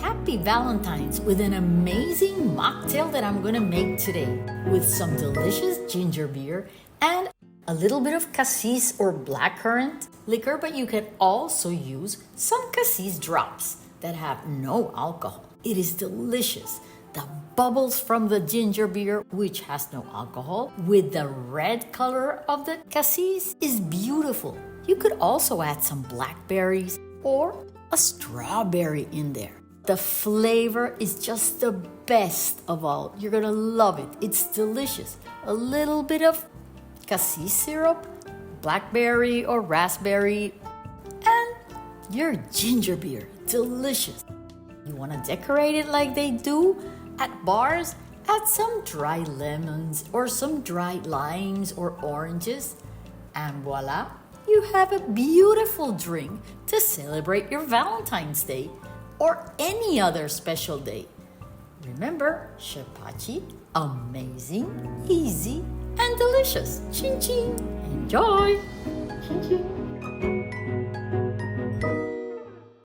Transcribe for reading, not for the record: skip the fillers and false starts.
happy Valentines with an amazing mocktail that I'm gonna make today with some delicious ginger beer and a little bit of cassis or blackcurrant liquor, but you can also use some cassis drops that have no alcohol. It is delicious. The bubbles from the ginger beer, which has no alcohol, with the red color of the cassis is beautiful. You could also add some blackberries or a strawberry in there. The flavor is just the best of all. You're gonna love it. It's delicious. A little bit of cassis syrup, blackberry or raspberry, and your ginger beer. Delicious. You wanna decorate it like they do at bars? Add some dry lemons or some dried limes or oranges, and voila, you have a beautiful drink to celebrate your Valentine's Day or any other special day. Remember, chefpachi, amazing, easy, and delicious. Chin chin. Enjoy. Chin chin.